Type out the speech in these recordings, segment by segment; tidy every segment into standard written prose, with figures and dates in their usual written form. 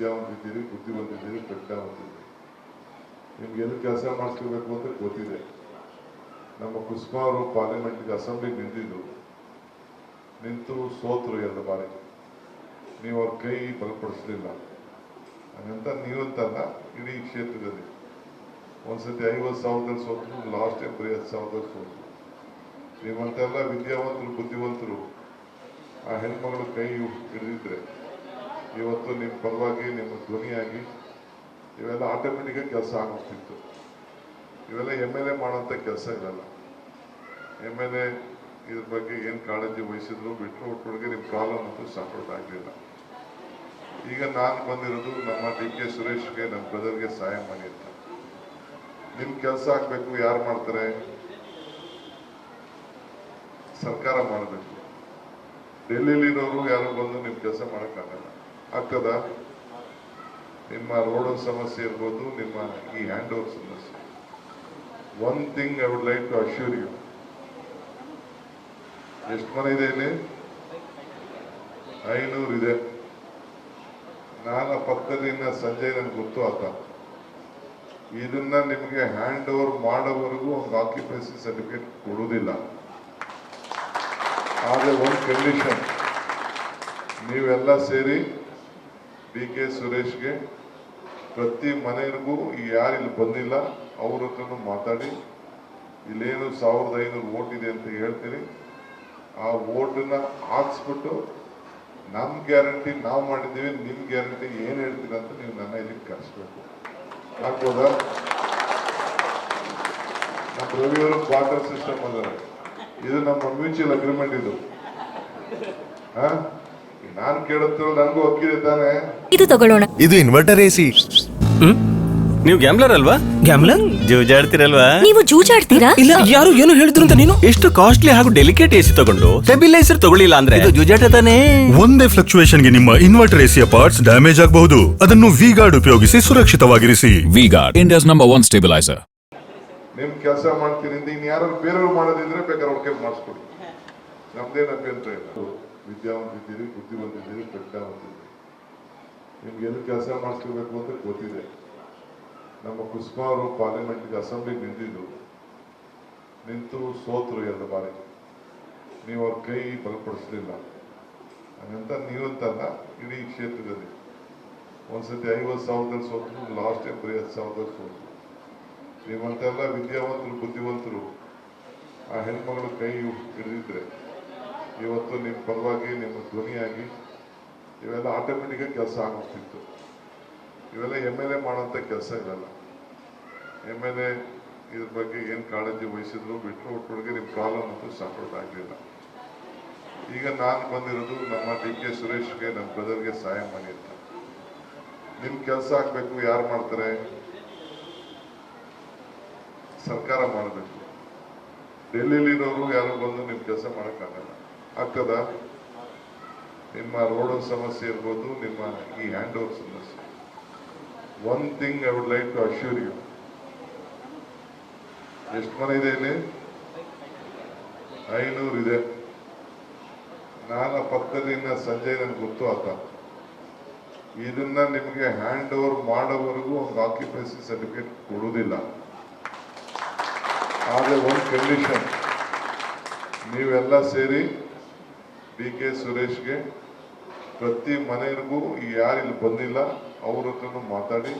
ವಿದ್ಯಾವಂತಿದ್ದೀರಿ, ಬುದ್ಧಿವಂತಿದ್ದೀರಿ, ಪ್ರಜ್ಞಾವಂತಿದ್ದೀರಿ. ನಿಮ್ಗೆ ಎಲ್ಲಿ ಕೆಲಸ ಮಾಡಿಸ್ಕೋಬೇಕು ಅಂತ ಗೊತ್ತಿದೆ. ನಮ್ಮ ಕುಸುಮ ಅವರು ಪಾರ್ಲಿಮೆಂಟ್ಗೆ ಅಸೆಂಬ್ಲಿಗೆ ನಿಂತು ಸೋತರು 2 ಬಾರಿ. ನೀವು ಅವ್ರ ಕೈ ಬಲಪಡಿಸಲಿಲ್ಲ. ಹಾಗಂತ ನೀವಂತಲ್ಲ, ಇಡೀ ಕ್ಷೇತ್ರದಲ್ಲಿ ಒಂದ್ಸತಿ 50,000 ಸೋತರು, ಲಾಸ್ಟ್ ಟೈಮ್ ಬರೀ 10,000 ಸೋತರು. ನೀವಂತೆಲ್ಲ ವಿದ್ಯಾವಂತರು, ಬುದ್ಧಿವಂತರು ಆ ಹೆಣ್ಮಗಳು ಕೈ ಹಿಡಿದಿದ್ರೆ ಇವತ್ತು ನಿಮ್ಮ ಪರವಾಗಿ, ನಿಮ್ಮ ಧ್ವನಿಯಾಗಿ ಇವೆಲ್ಲ ಆಟೋಮೆಟಿಕಾಗಿ ಕೆಲಸ ಆಗೋಗ್ತಿತ್ತು. ಇವೆಲ್ಲ MLA ಮಾಡೋಂಥ ಕೆಲಸ ಇರಲ್ಲ. MLA ಇದ್ರ ಬಗ್ಗೆ ಏನು ಕಾಳಜಿ ವಹಿಸಿದ್ರು ಬಿಟ್ಟರು, ಒಟ್ಟೊಳಗೆ ನಿಮ್ಮ ಪ್ರಾಬ್ಲಮ್ ಅಂತೂ ಸಾರ್ಟ್ ಆಗಲಿಲ್ಲ. ಈಗ ನಾನು ಬಂದಿರೋದು ನಮ್ಮ DK ಸುರೇಶ್ಗೆ, ನಮ್ಮ ಬ್ರದರ್ಗೆ ಸಹಾಯ ಮಾಡಿ ಅಂತ. ನಿಮ್ಮ ಕೆಲಸ ಆಗಬೇಕು. ಯಾರು ಮಾಡ್ತಾರೆ? ಸರ್ಕಾರ ಮಾಡಬೇಕು. ಡೆಲ್ಲಿಲಿರೋರು ಯಾರು ಬಂದು ನಿಮ್ಮ ಕೆಲಸ ಮಾಡೋಕ್ಕಾಗಲ್ಲ. ಆಗ್ತದ? ನಿಮ್ಮ ರೋಡ್ ಸಮಸ್ಯೆ ಇರ್ಬೋದು, ನಿಮ್ಮ ಈ ಹ್ಯಾಂಡ್ ಓವರ್ ಸಮಸ್ಯೆ. One thing I would like to assure you. ಎಷ್ಟು ಮನೆ ಇದೆ ಇಲ್ಲಿ? 500 ಇದೆ. ನಾನು ಪಕ್ಕದಲ್ಲಿ ಸಂಜಯ್ ನನಗೆ ಗೊತ್ತು ಆತ. ಇದನ್ನ ನಿಮಗೆ ಹ್ಯಾಂಡ್ ಓವರ್ ಮಾಡೋವರೆಗೂ ಒಂದು ಆಕ್ಯುಪೆನ್ಸಿ ಸರ್ಟಿಫಿಕೇಟ್ ಕೊಡುವುದಿಲ್ಲ. ಆದರೆ ಒಂದು ಕಂಡೀಷನ್, ನೀವೆಲ್ಲ ಸೇರಿ DK ಸುರೇಶ್ಗೆ ಪ್ರತಿ ಮನೆಗೂ ಯಾರು ಇಲ್ಲಿ ಬಂದಿಲ್ಲ ಅವ್ರ ಹತ್ರನೂ ಮಾತಾಡಿ, ಇಲ್ಲೇನು 1500 ವೋಟ್ ಇದೆ ಅಂತ ಹೇಳ್ತೀರಿ. ಆ ವೋಟನ್ನ ಹಾಕ್ಸ್ಬಿಟ್ಟು ನಮ್ಮ ಗ್ಯಾರಂಟಿ ನಾವು ಮಾಡಿದ್ದೀವಿ, ನಿಮ್ಮ ಗ್ಯಾರಂಟಿ ಏನು ಹೇಳ್ತೀರ ಅಂತ ನೀವು ನನ್ನ ಇಲ್ಲಿ ಕರೆಸ್ಬೇಕು. ಆಗ್ಬೋದಾ? ನಮ್ಮ ರವಿಯವರು ಬಾಟರ್ ಸಿಸ್ಟಮ್ ಅದಾರೆ. ಇದು ನಮ್ಮ ಮ್ಯೂಚುವಲ್ ಅಗ್ರಿಮೆಂಟ್. ಇದು ನಾನು ಕೇಳುತ್ತಿರೋ ನನಗೂ ಒಕ್ಕಿದೆ ತಾನೆ. ಇದು ತಗೊಳ್ಳೋಣ. ಇದು ಇನ್ವರ್ಟರ್ AC. ನೀವು ಗ್ಯಾಮ್ಲರ್ ಅಲ್ವಾ? ಗ್ಯಾಮ್ಲರ್? ಜೂಜಾಡ್ತಿರಲ್ವಾ? ನೀವು ಜೂಜಾಡ್ತೀರಾ? ಇಲ್ಲ, ಯಾರು ಏನು ಹೇಳಿದ್ರು ಅಂತ ನೀನು? ಎಷ್ಟು ಕಾಸ್ಟ್ಲಿ ಹಾಗೂ ಡೆಲಿಕೇಟ್ AC ತಗೊಂಡು ಸ್ಟೆಬಿಲೈಸರ್ ತಗೊಳ್ಳಿಲ್ಲ ಅಂದ್ರೆ ಇದು ಜೂಜಾಟ ತಾನೇ. ಒಂದೇ ಫ್ಲಕ್ಚುಯೇಷನ್ ಗೆ ನಿಮ್ಮ ಇನ್ವರ್ಟರ್ AC ಪಾರ್ಟ್ಸ್ ಡ್ಯಾಮೇಜ್ ಆಗಬಹುದು. ಅದನ್ನು V-Guard ಉಪಯೋಗಿಸಿ ಸುರಕ್ಷಿತವಾಗಿರಿಸಿ. V-Guard, India's #1 stabilizer. ನಿಮ್ ಕೆಲಸ ಮಾಡ್ತೀನಿ ಅಂತ ಇನ್ ಯಾರು ಬೇರೆಯವ್ರು ಮಾಡೋದಿದ್ರೆ ಬೇಕಾದ್ರೆ ಅವ್ರ ಕೈ ಮಾಡಿಸ್ಕೊಡಿ. ನಮ್ದೇನು ಅಭ್ಯಂತರ ಇಲ್ಲ. ವಿದ್ಯಾವಂತಿದ್ದೀರಿ, ಬುದ್ಧಿವಂತಿದ್ದೀರಿ, ಪ್ರಜ್ಞಾವಂತಿದ್ದೀರಿ. ನಿಮ್ಗೆ ಎಲ್ಲಿ ಕೆಲಸ ಮಾಡಿಸ್ಕೋಬೇಕು ಅಂತ ಗೊತ್ತಿದೆ. ನಮ್ಮ ಕುಸುಮ ಅವರು ಪಾರ್ಲಿಮೆಂಟ್ಗೆ ಅಸೆಂಬ್ಲಿಗೆ ನಿಂತು ಸೋತರು 2 ಬಾರಿ. ನೀವು ಅವ್ರ ಕೈ ಬಲಪಡಿಸಲಿಲ್ಲ. ಹಾಗಂತ ನೀವಂತಲ್ಲ, ಇಡೀ ಕ್ಷೇತ್ರದಲ್ಲಿ ಒಂದ್ಸತಿ 50,000 ಸೋತರು, ಲಾಸ್ಟ್ ಟೈಮ್ ಬರೀ 10,000 ಸೋತರು. ನೀವಂತೆಲ್ಲ ವಿದ್ಯಾವಂತರು, ಬುದ್ಧಿವಂತರು ಆ ಹೆಣ್ಮಗಳು ಕೈ ಹಿಡಿದಿದ್ರೆ ಇವತ್ತು ನಿಮ್ಮ ಪರವಾಗಿ, ನಿಮ್ಮ ಧ್ವನಿಯಾಗಿ ಇವೆಲ್ಲ ಆಟೋಮೆಟಿಕಾಗಿ ಕೆಲಸ ಆಗೋಗ್ತಿತ್ತು. ಇವೆಲ್ಲ MLA ಮಾಡೋಂಥ ಕೆಲಸ ಇರಲ್ಲ. MLA ಇದ್ರ ಬಗ್ಗೆ ಏನು ಕಾಳಜಿ ವಹಿಸಿದ್ರು ಬಿಟ್ಟರು, ಒಟ್ಟೊಳಗೆ ನಿಮ್ಮ ಪ್ರಾಬ್ಲಮ್ ಅಂತೂ ಸಾರ್ಟ್ ಆಗಲಿಲ್ಲ. ಈಗ ನಾನು ಬಂದಿರೋದು ನಮ್ಮ DK ಸುರೇಶ್ಗೆ, ನಮ್ಮ ಬ್ರದರ್ಗೆ ಸಹಾಯ ಮಾಡಿ ಅಂತ. ನಿಮ್ಮ ಕೆಲಸ ಆಗಬೇಕು. ಯಾರು ಮಾಡ್ತಾರೆ? ಸರ್ಕಾರ ಮಾಡಬೇಕು. ಡೆಲ್ಲಿಲಿರೋರು ಯಾರು ಬಂದು ನಿಮ್ಮ ಕೆಲಸ ಮಾಡೋಕ್ಕಾಗಲ್ಲ. ಆಗ್ತದ? ನಿಮ್ಮ ರೋಡ್ ಸಮಸ್ಯೆ ಇರ್ಬೋದು, ನಿಮ್ಮ ಈ ಹ್ಯಾಂಡ್ ಓವರ್ ಸಮಸ್ಯೆ. One thing I would like to assure you. ಎಷ್ಟು ಮನೆ ಇದೆ ಇಲ್ಲಿ? 500 ಇದೆ. ನಾನು ಪಕ್ಕದಲ್ಲಿ ಸಂಜಯ್ ನನಗೆ ಗೊತ್ತು ಆತ. ಇದನ್ನ ನಿಮಗೆ ಹ್ಯಾಂಡ್ ಓವರ್ ಮಾಡೋವರೆಗೂ ಒಂದು ಆಕ್ಯುಪೆನ್ಸಿ ಸರ್ಟಿಫಿಕೇಟ್ ಕೊಡುವುದಿಲ್ಲ. ಆದರೆ ಒಂದು ಕಂಡೀಷನ್, ನೀವೆಲ್ಲ ಸೇರಿ DK ಸುರೇಶ್ಗೆ ಪ್ರತಿ ಮನೆಗೂ ಯಾರು ಇಲ್ಲಿ ಬಂದಿಲ್ಲ ಅವ್ರ ಹತ್ರನೂ ಮಾತಾಡಿ,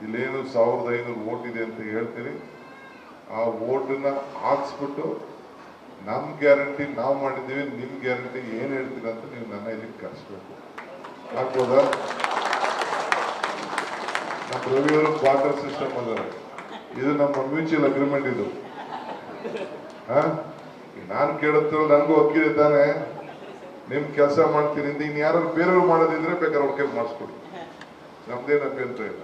ಇಲ್ಲೇನು 1500 ವೋಟ್ ಇದೆ ಅಂತ ಹೇಳ್ತೀರಿ. ಆ ವೋಟನ್ನ ಹಾಕ್ಸ್ಬಿಟ್ಟು ನಮ್ಮ ಗ್ಯಾರಂಟಿ ನಾವು ಮಾಡಿದ್ದೀವಿ, ನಿಮ್ಮ ಗ್ಯಾರಂಟಿ ಏನು ಹೇಳ್ತೀರ ಅಂತ ನೀವು ನನ್ನ ಇಲ್ಲಿ ಕರೆಸ್ಬೇಕು. ಆಗ್ಬೋದಾ? ನಮ್ಮ ರವಿಯವರು ಬಾಟರ್ ಸಿಸ್ಟಮ್ ಅದಾರೆ. ಇದು ನಮ್ಮ ಮ್ಯೂಚುವಲ್ ಅಗ್ರಿಮೆಂಟ್. ಇದು ನಾನು ಕೇಳುತ್ತಿರೋ ನನಗೂ ಒಕ್ಕಿದೆ ತಾನೆ. ನಿಮ್ ಕೆಲಸ ಮಾಡ್ತೀನಿ ಅಂತ ಇನ್ ಯಾರು ಬೇರೆಯವ್ರು ಮಾಡೋದಿದ್ರೆ ಬೇಕಾದ್ರೆ ಅವ್ರ ಕೈ ಮಾಡಿಸ್ಕೊಡಿ. ನಮ್ದೇನು ಅಭ್ಯಂತರ ಇಲ್ಲ.